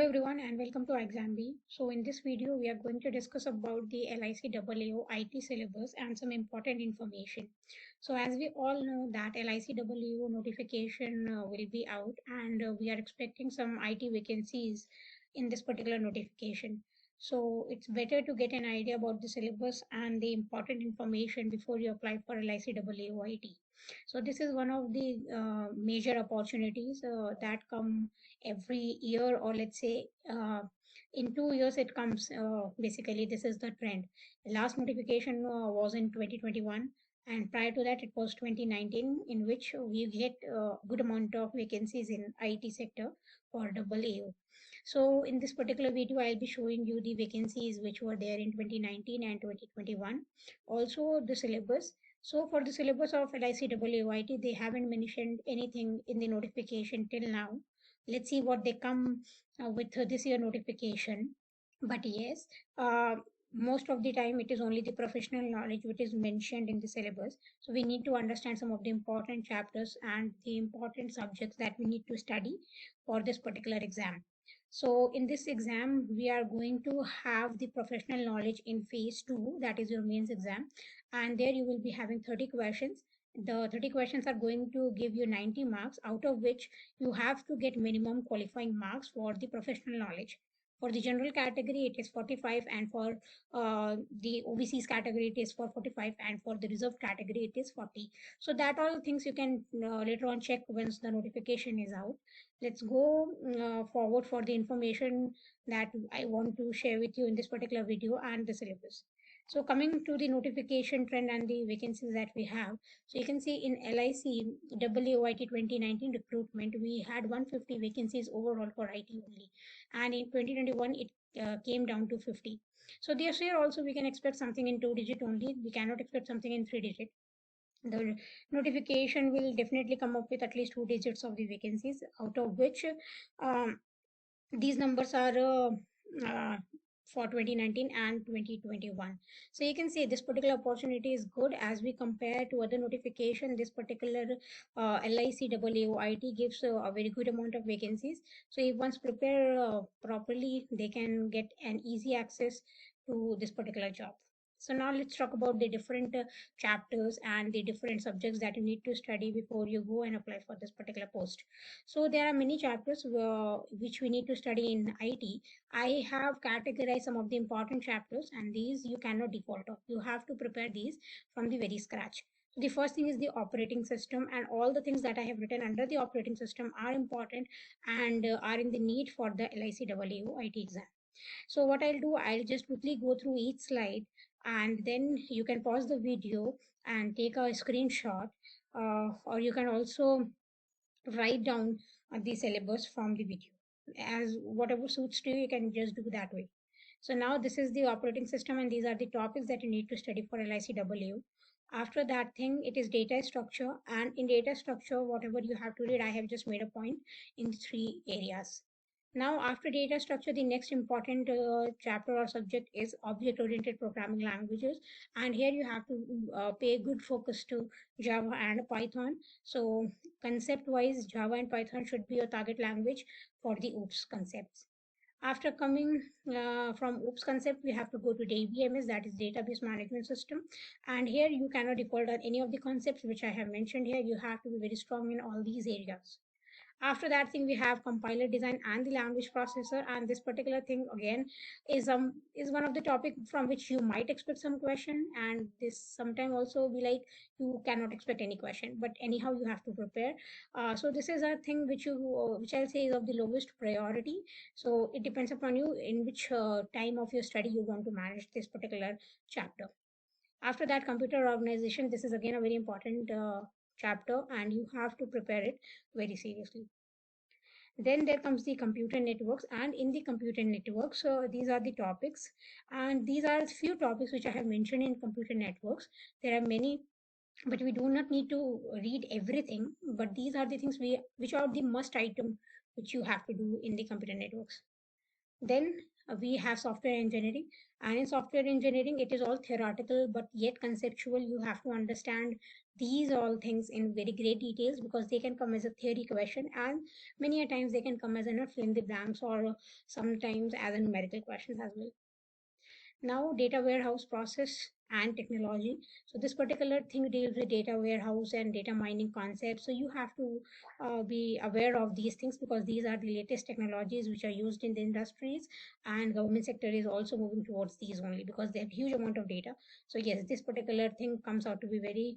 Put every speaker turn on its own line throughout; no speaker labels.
everyone and welcome to ixamBee. So in this video we are going to discuss about the LIC AAO IT syllabus and some important information. So as we all know that LIC AAO notification will be out and we are expecting some IT vacancies in this particular notification. So it's better to get an idea about the syllabus and the important information before you apply for LIC AAO IT. So this is one of the major opportunities that come every year, or let's say in 2 years it comes. Basically this is the trend. The last notification was in 2021, and prior to that it was 2019, in which we get a good amount of vacancies in IT sector for AAO. So in this particular video I'll be showing you the vacancies which were there in 2019 and 2021, also the syllabus. So for the syllabus of LIC AAO IT, they haven't mentioned anything in the notification till now. Let's see what they come with this year notification. But yes, most of the time it is only the professional knowledge which is mentioned in the syllabus. So we need to understand some of the important chapters and the important subjects that we need to study for this particular exam. So in this exam we are going to have the professional knowledge in phase 2, that is your mains exam, and there you will be having 30 questions. The 30 questions are going to give you 90 marks, out of which you have to get minimum qualifying marks for the professional knowledge. For the general category it is 45, and for the OBC's category it is for 45, and for the reserved category it is 40. So that all things you can later on check once the notification is out. Let's go forward for the information that I want to share with you in this particular video and the syllabus. So coming to the notification trend and the vacancies that we have. So you can see in LIC AAO IT 2019 recruitment, we had 150 vacancies overall for IT only. And in 2021, it came down to 50. So this year also we can expect something in 2-digit only. We cannot expect something in 3-digit. The notification will definitely come up with at least 2 digits of the vacancies, out of which these numbers are for 2019 and 2021. So you can see this particular opportunity is good as we compare to other notification. This particular LIC AAO IT gives a very good amount of vacancies. So if one's prepare properly, they can get an easy access to this particular job. So now let's talk about the different chapters and the different subjects that you need to study before you go and apply for this particular post. So there are many chapters which we need to study in IT. I have categorized some of the important chapters, and these you cannot default off. You have to prepare these from the very scratch. So the first thing is the operating system, and all the things that I have written under the operating system are important and are in the need for the LIC AAO IT exam. So what I'll do, I'll just quickly go through each slide, and then you can pause the video and take a screenshot, or you can also write down the syllabus from the video. As whatever suits to you, you can just do that way. So now this is the operating system, and these are the topics that you need to study for LIC AAO. After that thing, it is data structure, and in data structure, whatever you have to read, I have just made a point in 3 areas. Now, after data structure, the next important chapter or subject is object-oriented programming languages. And here you have to pay good focus to Java and Python. So concept-wise, Java and Python should be your target language for the OOPS concepts. After coming from OOPS concept, we have to go to DBMS, that is Database Management System. And here you cannot default on any of the concepts which I have mentioned here. You have to be very strong in all these areas. After that thing, we have compiler design and the language processor, and this particular thing again is one of the topic from which you might expect some question, and this sometime also be like you cannot expect any question, but anyhow you have to prepare. So this is a thing which I'll say is of the lowest priority. So it depends upon you in which time of your study you want to manage this particular chapter. After that, computer organization, this is again a very important chapter, and you have to prepare it very seriously. Then there comes the computer networks, and in the computer networks, these are the topics, and these are a few topics which I have mentioned in computer networks. There are many, but we do not need to read everything, but these are the things which are the must item which you have to do in the computer networks. Then we have software engineering, and in software engineering it is all theoretical but yet conceptual. You have to understand these all things in very great details, because they can come as a theory question, and many a times they can come as a fill in the blanks, or sometimes as a numerical questions as well. Now, data warehouse process and technology. So this particular thing deals with data warehouse and data mining concepts. So you have to be aware of these things, because these are the latest technologies which are used in the industries, and government sector is also moving towards these only because they have huge amount of data. So yes, this particular thing comes out to be very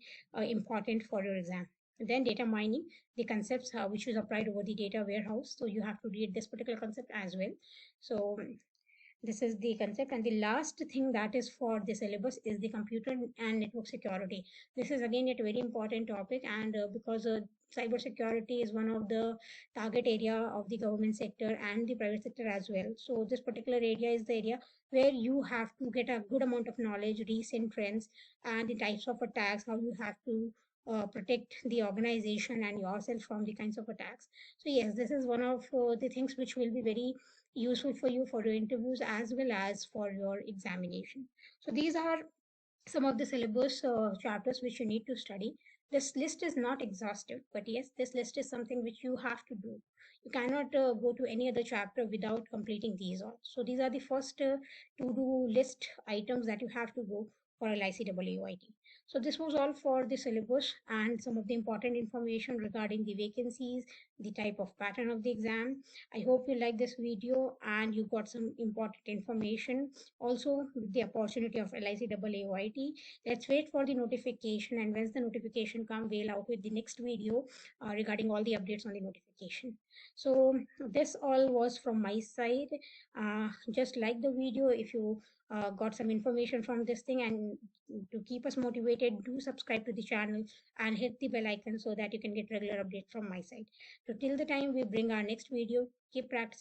important for your exam. Then data mining, the concepts which is applied over the data warehouse. So you have to read this particular concept as well. So this is the concept. And the last thing that is for the syllabus is the computer and network security. This is again a very important topic, and because cyber security is one of the target area of the government sector and the private sector as well. So this particular area is the area where you have to get a good amount of knowledge, recent trends, and the types of attacks, how you have to protect the organization and yourself from the kinds of attacks. So yes, this is one of the things which will be very useful for you for your interviews as well as for your examination. So these are some of the syllabus chapters which you need to study. This list is not exhaustive, but yes, this list is something which you have to do. You cannot go to any other chapter without completing these all. So these are the first to-do list items that you have to go for LIC AAOIT. So this was all for the syllabus and some of the important information regarding the vacancies, the type of pattern of the exam. I hope you like this video and you got some important information. Also, with the opportunity of LIC AAOIT, let's wait for the notification, and once the notification comes, we'll out with the next video regarding all the updates on the notification. So this all was from my side. Just like the video if you got some information from this thing, and to keep us motivated, do subscribe to the channel and hit the bell icon so that you can get regular updates from my side. So till the time we bring our next video, keep practicing.